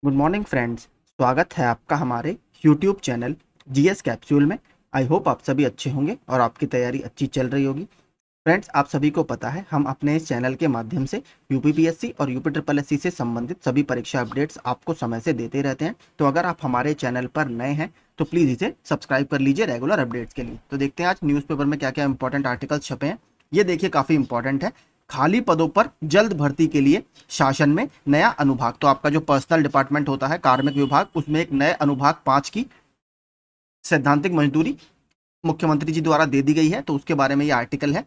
Good morning friends. स्वागत है आपका हमारे यूट्यूब चैनल जीएस कैप्सूल में। आई होप आप सभी अच्छे होंगे और आपकी तैयारी अच्छी चल रही होगी। फ्रेंड्स, आप सभी को पता है हम अपने इस चैनल के माध्यम से यूपीपीएससी और यूपी ट्रिपल एससी से संबंधित सभी परीक्षा अपडेट्स आपको समय से देते रहते हैं। तो अगर आप हमारे चैनल पर नए हैं तो प्लीज़ इसे सब्सक्राइब कर लीजिए रेगुलर अपडेट्स के लिए। तो देखते हैं आज न्यूज़पेपर में क्या क्या इंपॉर्टेंट आर्टिकल्स छपे हैं। ये देखिए काफ़ी इंपॉर्टेंट है। खाली पदों पर जल्द भर्ती के लिए शासन में नया अनुभाग। तो आपका जो पर्सनल डिपार्टमेंट होता है कार्मिक विभाग, उसमें एक नए अनुभाग 5 की सैद्धांतिक मजदूरी मुख्यमंत्री जी द्वारा दे दी गई है। तो उसके बारे में ये आर्टिकल है।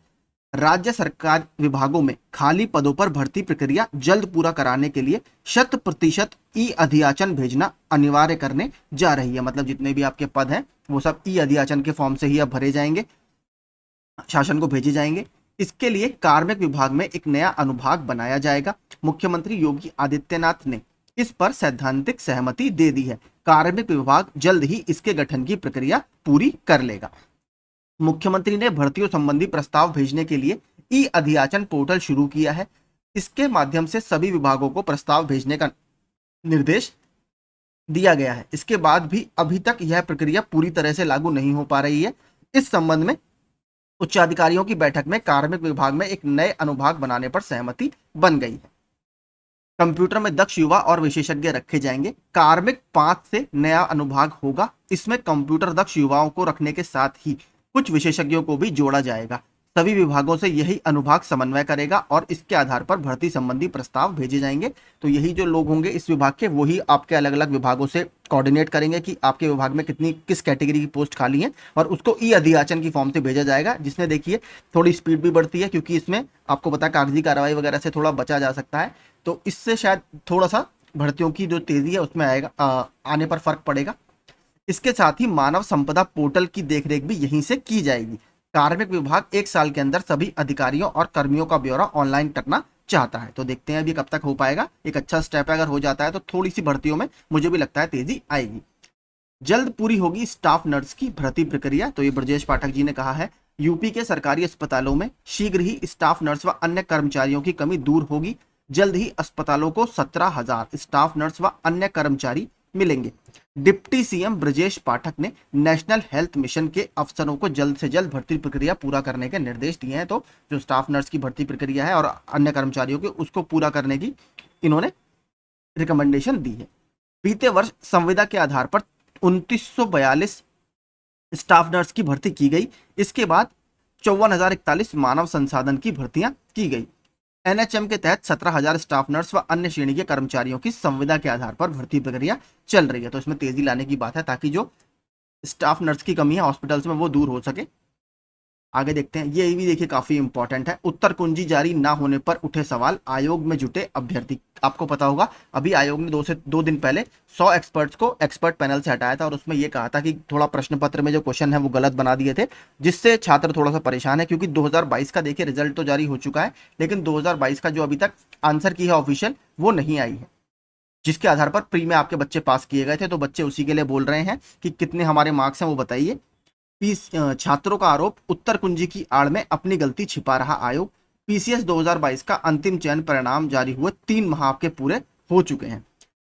राज्य सरकार विभागों में खाली पदों पर भर्ती प्रक्रिया जल्द पूरा कराने के लिए 100% ई अधियाचन भेजना अनिवार्य करने जा रही है। मतलब जितने भी आपके पद हैं वो सब ई अधियाचन के फॉर्म से ही अब भरे जाएंगे, शासन को भेजे जाएंगे। इसके लिए कार्मिक विभाग में एक नया अनुभाग बनाया जाएगा। मुख्यमंत्री योगी आदित्यनाथ ने इस पर सैद्धांतिक सहमति दे दी है। कार्मिक विभाग जल्द ही इसके गठन की प्रक्रिया पूरी कर लेगा। मुख्यमंत्री ने भर्तियों संबंधी प्रस्ताव भेजने के लिए ई अधियाचन पोर्टल शुरू किया है। इसके माध्यम से सभी विभागों को प्रस्ताव भेजने का निर्देश दिया गया है। इसके बाद भी अभी तक यह प्रक्रिया पूरी तरह से लागू नहीं हो पा रही है। इस संबंध में उच्चाधिकारियों की बैठक में कार्मिक विभाग में एक नए अनुभाग बनाने पर सहमति बन गई है। कंप्यूटर में दक्ष युवा और विशेषज्ञ रखे जाएंगे। कार्मिक 5 से नया अनुभाग होगा। इसमें कंप्यूटर दक्ष युवाओं को रखने के साथ ही कुछ विशेषज्ञों को भी जोड़ा जाएगा। सभी विभागों से यही अनुभाग समन्वय करेगा और इसके आधार पर भर्ती संबंधी प्रस्ताव भेजे जाएंगे। तो यही जो लोग होंगे इस विभाग के, वही आपके अलग अलग विभागों से कोऑर्डिनेट करेंगे कि आपके विभाग में कितनी किस कैटेगरी की पोस्ट खाली है और उसको ई अधियाचन की फॉर्म से भेजा जाएगा। जिसमें देखिए थोड़ी स्पीड भी बढ़ती है, क्योंकि इसमें आपको पता है कागजी कार्रवाई वगैरह से थोड़ा बचा जा सकता है। तो इससे शायद थोड़ा सा भर्तियों की जो तेजी है उसमें आने पर फर्क पड़ेगा। इसके साथ ही मानव संपदा पोर्टल की देखरेख भी यहीं से की जाएगी। कार्मिक विभाग 1 साल के अंदर सभी अधिकारियों और कर्मियों का ब्यौरा ऑनलाइन करना चाहता है। तो देखते हैं अभी कब तक हो पाएगा। एक अच्छा स्टेप अगर हो जाता है तो थोड़ी सी भर्तियों में मुझे भी लगता है तेजी आएगी। जल्द पूरी होगी स्टाफ नर्स की भर्ती प्रक्रिया। तो ये ब्रजेश पाठक जी ने कहा है। यूपी के सरकारी अस्पतालों में शीघ्र ही स्टाफ नर्स व अन्य कर्मचारियों की कमी दूर होगी। जल्द ही अस्पतालों को 17,000 स्टाफ नर्स व अन्य कर्मचारी मिलेंगे। डिप्टी सीएम ब्रजेश पाठक ने नेशनल हेल्थ मिशन के अफसरों को जल्द से जल्द भर्ती प्रक्रिया पूरा करने के निर्देश दिए हैं। तो जो स्टाफ नर्स की भर्ती प्रक्रिया है और अन्य कर्मचारियों के, उसको पूरा करने की इन्होंने रिकमेंडेशन दी है। बीते वर्ष संविदा के आधार पर 2942 स्टाफ नर्स की भर्ती की गई। इसके बाद 54,041 मानव संसाधन की भर्तियां की गई। एनएचएम के तहत 17,000 स्टाफ नर्स व अन्य श्रेणी के कर्मचारियों की संविदा के आधार पर भर्ती प्रक्रिया चल रही है। तो इसमें तेजी लाने की बात है ताकि जो स्टाफ नर्स की कमी है हॉस्पिटल्स में वो दूर हो सके। आगे देखते हैं। ये भी देखिए काफी इंपॉर्टेंट है। उत्तर कुंजी जारी ना होने पर उठे सवाल, आयोग में जुटे अभ्यर्थी। आपको पता होगा अभी आयोग ने 2 दिन पहले 100 एक्सपर्ट्स को एक्सपर्ट पैनल से हटाया था और उसमें यह कहा था कि थोड़ा प्रश्न पत्र में जो क्वेश्चन है वो गलत बना दिए थे, जिससे छात्र थोड़ा सा परेशान है। क्योंकि 2022 का देखिए रिजल्ट तो जारी हो चुका है, लेकिन 2022 का जो अभी तक आंसर की है ऑफिशियल वो नहीं आई है, जिसके आधार पर प्री में आपके बच्चे पास किए गए थे। तो बच्चे उसी के लिए बोल रहे हैं कि कितने हमारे मार्क्स हैं वो बताइए। छात्रों का आरोप, उत्तर कुंजी की आड़ में अपनी गलती छिपा रहा आयोग। पीसीएस 2022 का अंतिम चयन परिणाम जारी हुए 3 माह के पूरे हो चुके हैं।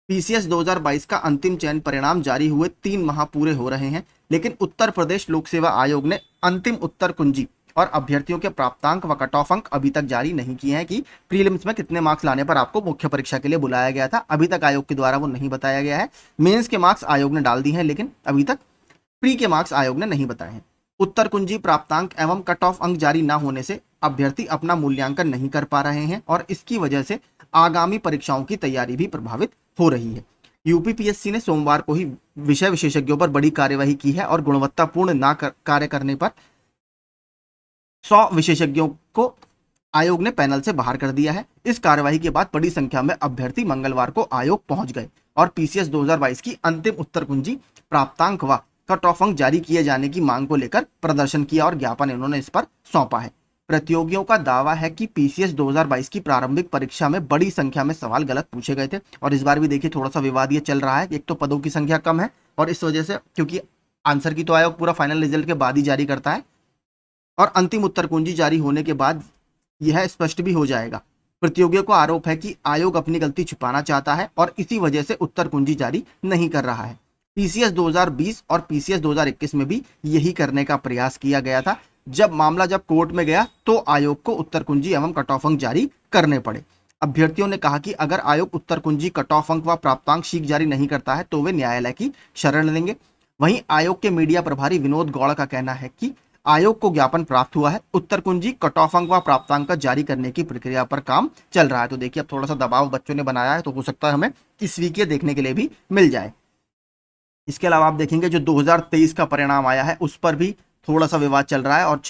पीसीएस 2022 का अंतिम चयन परिणाम जारी हुए 3 माह पूरे हो रहे हैं, लेकिन उत्तर प्रदेश लोक सेवा आयोग ने अंतिम उत्तर कुंजी और अभ्यर्थियों के प्राप्तांक व कट ऑफ अंक अभी तक जारी नहीं किए हैं कि प्रीलिम्स में कितने मार्क्स लाने पर आपको मुख्य परीक्षा के लिए बुलाया गया था। अभी तक आयोग के द्वारा वो नहीं बताया गया है। मेंस के मार्क्स आयोग ने डाल दिए हैं, लेकिन अभी तक प्री के मार्क्स आयोग ने नहीं बताए हैं। उत्तर कुंजी प्राप्तांक एवं कट ऑफ अंक जारी न होने से अभ्यर्थी अपना मूल्यांकन नहीं कर पा रहे हैं और इसकी वजह से आगामी परीक्षाओं की तैयारी भी प्रभावित हो रही है। यूपीपीएससी ने सोमवार को ही विषय विशेषज्ञों पर बड़ी कार्यवाही की है और गुणवत्तापूर्ण कार्य करने पर 100 विशेषज्ञों को आयोग ने पैनल से बाहर कर दिया है। इस कार्यवाही के बाद बड़ी संख्या में अभ्यर्थी मंगलवार को आयोग पहुंच गए और पीसीएस 2022 की अंतिम उत्तर कुंजी प्राप्तांक व कट ऑफ अंक जारी किए जाने की मांग को लेकर प्रदर्शन किया और ज्ञापन इन्होंने इस पर सौंपा है। प्रतियोगियों का दावा है कि पीसीएस 2022 की प्रारंभिक परीक्षा में बड़ी संख्या में सवाल गलत पूछे गए थे और इस बार भी देखिए थोड़ा सा विवाद ये चल रहा है। एक तो पदों की संख्या कम है और इस वजह से, क्योंकि आंसर की तो आयोग पूरा फाइनल रिजल्ट के बाद ही जारी करता है और अंतिम उत्तर कुंजी जारी होने के बाद यह स्पष्ट भी हो जाएगा प्रतियोगियों को आरोप है कि आयोग अपनी गलती छुपाना चाहता है और इसी वजह से उत्तर कुंजी जारी नहीं कर रहा है। पीसीएस 2020 और पीसीएस 2021 में भी यही करने का प्रयास किया गया था। जब कोर्ट में गया तो आयोग को उत्तर कुंजी एवं कट ऑफ अंक जारी करने पड़े। अभ्यर्थियों ने कहा कि अगर आयोग उत्तर कुंजी, कट ऑफ अंक व प्राप्तांक शीट जारी नहीं करता है तो वे न्यायालय की शरण लेंगे। वहीं आयोग के मीडिया प्रभारी विनोद गौड़ का कहना है कि आयोग को ज्ञापन प्राप्त हुआ है, उत्तर कुंजी, कट ऑफ अंक व प्राप्तांक का जारी करने की प्रक्रिया पर काम चल रहा है। तो देखिए, अब थोड़ा सा दबाव बच्चों ने बनाया है, तो हो सकता है हमें इस वीक ये देखने के लिए भी मिल जाए। इसके अलावा आप देखेंगे जो 2023 का परिणाम आया है उस पर भी थोड़ा सा विवाद चल रहा है और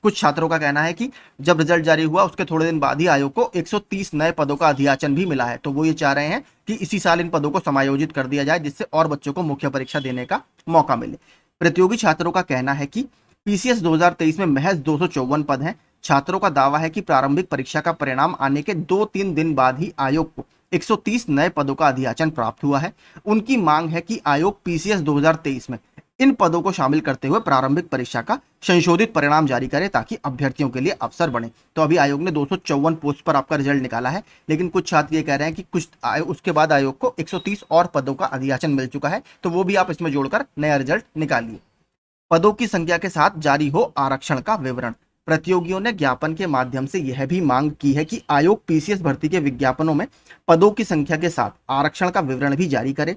कुछ छात्रों का कहना है कि जब रिजल्ट जारी हुआ उसके थोड़े दिन बाद ही आयोग को 130 नए पदों का अधियाचन भी मिला है। तो वो ये चाह रहे हैं कि इसी साल इन पदों को समायोजित कर दिया जाए, जिससे और बच्चों को मुख्य परीक्षा देने का मौका मिले। प्रतियोगी छात्रों का कहना है कि पीसीएस 2023 में महज 254 पद हैं। छात्रों का दावा है कि प्रारंभिक परीक्षा का परिणाम आने के 2-3 दिन बाद ही आयोग को 130 नए पदों का अधियाचन प्राप्त हुआ है। उनकी मांग है कि आयोग पीसीएस 2023 में इन पदों को शामिल करते हुए प्रारंभिक परीक्षा का संशोधित परिणाम जारी करे ताकि अभ्यर्थियों के लिए अवसर बढ़े। तो अभी आयोग ने 254 पोस्ट पर आपका रिजल्ट निकाला है, लेकिन कुछ छात्र ये कह रहे हैं कि उसके बाद आयोग को 130 और पदों का अधियाचन मिल चुका है, तो वो भी आप इसमें जोड़कर नया रिजल्ट निकालिए। पदों की संख्या के साथ जारी हो आरक्षण का विवरण। प्रतियोगियों ने ज्ञापन के माध्यम से यह भी मांग की है कि आयोग पीसीएस भर्ती के विज्ञापनों में पदों की संख्या के साथ आरक्षण का विवरण भी जारी करे।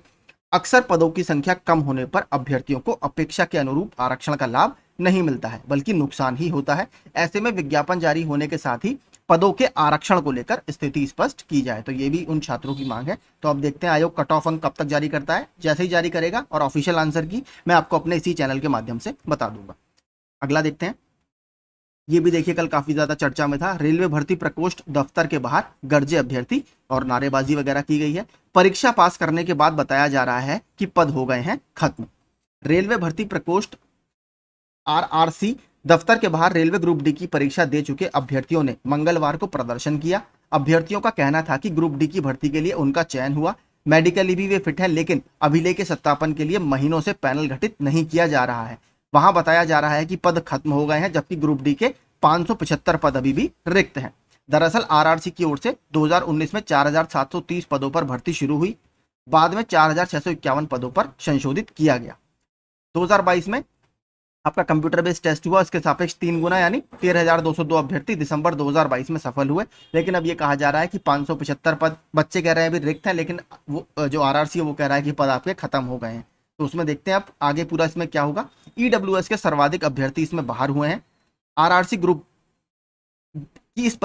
अक्सर पदों की संख्या कम होने पर अभ्यर्थियों को अपेक्षा के अनुरूप आरक्षण का लाभ नहीं मिलता है, बल्कि नुकसान ही होता है। ऐसे में विज्ञापन जारी होने के साथ ही पदों के आरक्षण को लेकर स्थिति स्पष्ट की जाए। तो ये भी उन छात्रों की मांग है। तो अब देखते हैं आयोग कट ऑफ अंक कब तक जारी करता है। जैसे ही जारी करेगा और ऑफिशियल आंसर की मैं आपको अपने इसी चैनल के माध्यम से बता दूंगा। अगला देखते हैं। ये भी देखिए कल काफी ज्यादा चर्चा में था। रेलवे भर्ती प्रकोष्ठ दफ्तर के बाहर गरजे अभ्यर्थी और नारेबाजी वगैरह की गई है। परीक्षा पास करने के बाद बताया जा रहा है कि पद हो गए हैं खत्म। रेलवे भर्ती प्रकोष्ठ आरआरसी दफ्तर के बाहर रेलवे ग्रुप डी की परीक्षा दे चुके अभ्यर्थियों ने मंगलवार को प्रदर्शन किया। अभ्यर्थियों का कहना था कि ग्रुप डी की भर्ती के लिए उनका चयन हुआ, मेडिकली भी वे फिट हैं, लेकिन अभिलेख के सत्यापन के लिए महीनों से पैनल गठित नहीं किया जा रहा है। वहां बताया जा रहा है कि पद खत्म हो गए हैं, जबकि ग्रुप डी के 575 पद अभी भी रिक्त हैं। दरअसल आरआरसी की ओर से 2019 में 4730 पदों पर भर्ती शुरू हुई, बाद में 4651 पदों पर संशोधित किया गया। 2022 में आपका कंप्यूटर बेस्ड टेस्ट हुआ, इसके सापेक्ष 3 गुना यानी 13,202 अभ्यर्थी दिसंबर 2022 में सफल हुए। लेकिन अब ये कहा जा रहा है कि 575 पद बच्चे कह रहे हैं अभी रिक्त हैं, लेकिन वो जो आरआरसी है वो कह रहा है कि पद आपके खत्म हो गए हैं। तो उसमें देखते हैं अब आगे पूरा इसमें क्या होगा। ईडब्ल्यूएस के सर्वाधिक अभ्यर्थी इसमें बाहर हुए हैं। आरआरसी ग्रुप की इस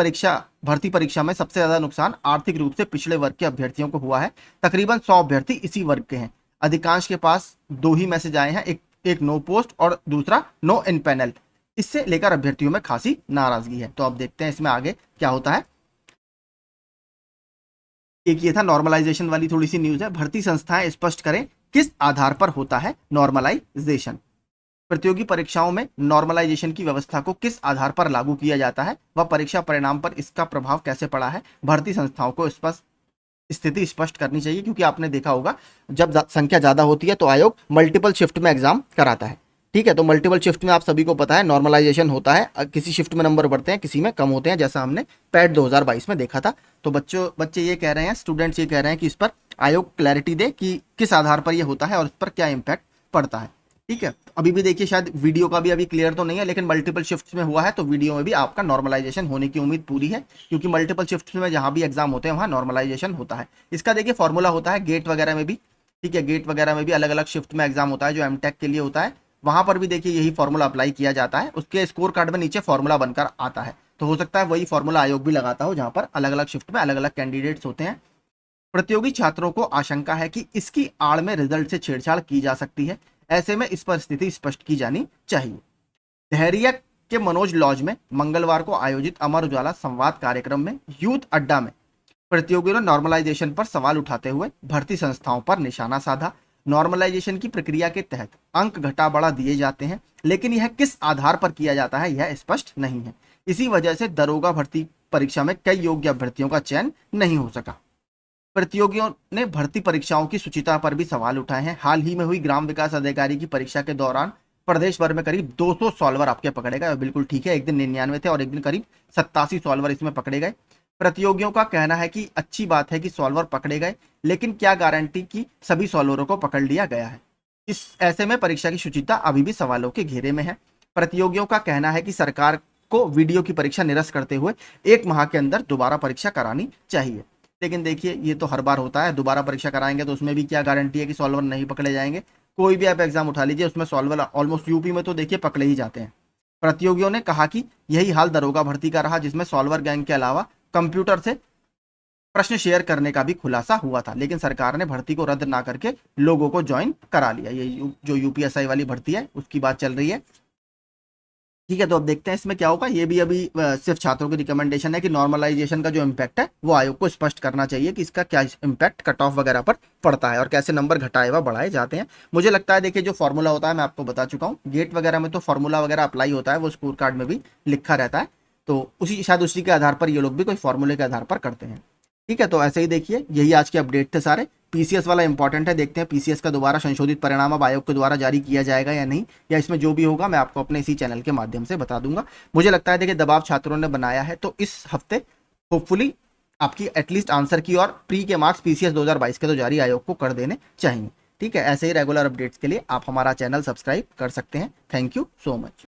भर्ती परीक्षा में सबसे ज्यादा नुकसान आर्थिक रूप से पिछड़े वर्ग के अभ्यर्थियों को हुआ है। तकरीबन 100 अभ्यर्थी इसी वर्ग के हैं। अधिकांश के पास 2 ही मैसेज आए हैं, एक नो पोस्ट और दूसरा नो इन पैनल। इससे लेकर अभ्यर्थियों में खासी नाराजगी है। तो अब देखते हैं इसमें आगे क्या होता है। एक ये था नॉर्मलाइजेशन वाली थोड़ी सी न्यूज है। भर्ती संस्थाएं स्पष्ट करें किस आधार पर होता है नॉर्मलाइजेशन। प्रतियोगी परीक्षाओं में नॉर्मलाइजेशन की व्यवस्था को किस आधार पर लागू किया जाता है व परीक्षा परिणाम पर इसका प्रभाव कैसे पड़ा है, भर्ती संस्थाओं को स्पष्ट स्थिति स्पष्ट करनी चाहिए। क्योंकि आपने देखा होगा जब संख्या ज्यादा होती है तो आयोग मल्टीपल शिफ्ट में एग्जाम कराता है। ठीक है, तो मल्टीपल शिफ्ट में आप सभी को पता है नॉर्मलाइजेशन होता है। किसी शिफ्ट में नंबर बढ़ते हैं, किसी में कम होते हैं, जैसा हमने पैट 2022 में देखा था। तो बच्चे ये कह रहे हैं, स्टूडेंट्स ये कह रहे हैं कि इस पर आयोग क्लैरिटी दे कि किस आधार पर यह होता है और इस पर क्या इंपैक्ट पड़ता है। ठीक है, अभी भी देखिए शायद वीडियो का भी अभी क्लियर तो नहीं है, लेकिन मल्टीपल शिफ्ट्स में हुआ है तो वीडियो में भी आपका नॉर्मलाइजेशन होने की उम्मीद पूरी है। क्योंकि मल्टीपल शिफ्ट्स में जहां भी एग्जाम होते हैं वहां नॉर्मलाइजेशन होता है। इसका देखिए फॉर्मूला होता है गेट वगैरह में भी। ठीक है, गेट वगैरह में भी अलग अलग शिफ्ट में एग्जाम होता है जो एमटेक के लिए होता है। वहां पर भी देखिए यही फॉर्मूला अप्लाई किया जाता है। उसके स्कोर कार्ड में नीचे फॉर्मूला बनकर आता है। तो हो सकता है वही फॉर्मूला आयोग भी लगाता हो, जहां पर अलग अलग शिफ्ट में अलग अलग कैंडिडेट्स होते हैं। प्रतियोगी छात्रों को आशंका है कि इसकी आड़ में रिजल्ट से छेड़छाड़ की जा सकती है। ऐसे में इस पर स्थिति स्पष्ट की जानी चाहिए। धैर्य के मनोज लॉज में मंगलवार को आयोजित अमर उजाला संवाद कार्यक्रम में यूथ अड्डा में प्रतियोगियों ने नॉर्मलाइजेशन पर सवाल उठाते हुए भर्ती संस्थाओं पर निशाना साधा। नॉर्मलाइजेशन की प्रक्रिया के तहत अंक घटा बढ़ा दिए जाते हैं, लेकिन यह किस आधार पर किया जाता है यह स्पष्ट नहीं है। इसी वजह से दरोगा भर्ती परीक्षा में कई योग्य अभ्यर्थियों का चयन नहीं हो सका। प्रतियोगियों ने भर्ती परीक्षाओं की शुचिता पर भी सवाल उठाए हैं। हाल ही में हुई ग्राम विकास अधिकारी की परीक्षा के दौरान प्रदेश भर में करीब 200 सॉल्वर आपके पकड़े गए। बिल्कुल ठीक है, एक दिन 99 थे और एक दिन करीब 87 सॉल्वर इसमें पकड़े गए। प्रतियोगियों का कहना है कि अच्छी बात है कि सॉल्वर पकड़े गए, लेकिन क्या गारंटी कि सभी सॉल्वरों को पकड़ लिया गया है। इस ऐसे में परीक्षा की शुचिता अभी भी सवालों के घेरे में है। प्रतियोगियों का कहना है कि सरकार को वीडियो की परीक्षा निरस्त करते हुए 1 माह के अंदर दोबारा परीक्षा करानी चाहिए। लेकिन देखिए, ये तो हर बार होता है, दोबारा परीक्षा कराएंगे तो उसमें भी क्या गारंटी है कि सॉल्वर नहीं पकड़े जाएंगे। कोई भी आप एग्जाम उठा लीजिए, उसमें सॉल्वर ऑलमोस्ट यूपी में तो देखिए पकड़े ही जाते हैं। प्रतियोगियों ने कहा कि यही हाल दरोगा भर्ती का रहा, जिसमें सॉल्वर गैंग के अलावा कंप्यूटर से प्रश्न शेयर करने का भी खुलासा हुआ था, लेकिन सरकार ने भर्ती को रद्द ना करके लोगों को ज्वाइन करा लिया। ये जो यूपीएसआई वाली भर्ती है उसकी बात चल रही है। ठीक है, तो अब देखते हैं इसमें क्या होगा। ये भी अभी सिर्फ छात्रों की रिकमेंडेशन है कि नॉर्मलाइजेशन का जो इम्पैक्ट है वो आयोग को स्पष्ट करना चाहिए कि इसका क्या इम्पैक्ट कट ऑफ वगैरह पर पड़ता है और कैसे नंबर घटाए व बढ़ाए जाते हैं। मुझे लगता है देखिए, जो फॉर्मूला होता है मैं आपको बता चुका हूँ, गेट वगैरह में तो फॉर्मूला वगैरह अप्लाई होता है, वो स्कोर कार्ड में भी लिखा रहता है। तो उसी शायद उसी के आधार पर ये लोग भी कोई फॉर्मूले के आधार पर करते हैं। ठीक है, तो ऐसे ही देखिए, यही आज के अपडेट थे सारे। पीसीएस वाला इंपॉर्टेंट है, देखते हैं पीसीएस का दोबारा संशोधित परिणाम अब आयोग के द्वारा जारी किया जाएगा या नहीं, या इसमें जो भी होगा मैं आपको अपने इसी चैनल के माध्यम से बता दूंगा। मुझे लगता है देखिए, दबाव छात्रों ने बनाया है, तो इस हफ्ते होपफुली आपकी एटलीस्ट आंसर की और प्री के मार्क्स पीसीएस 2022 के तो जारी आयोग को कर देने चाहिए। ठीक है, ऐसे ही रेगुलर अपडेट्स के लिए आप हमारा चैनल सब्सक्राइब कर सकते हैं। Thank you so much.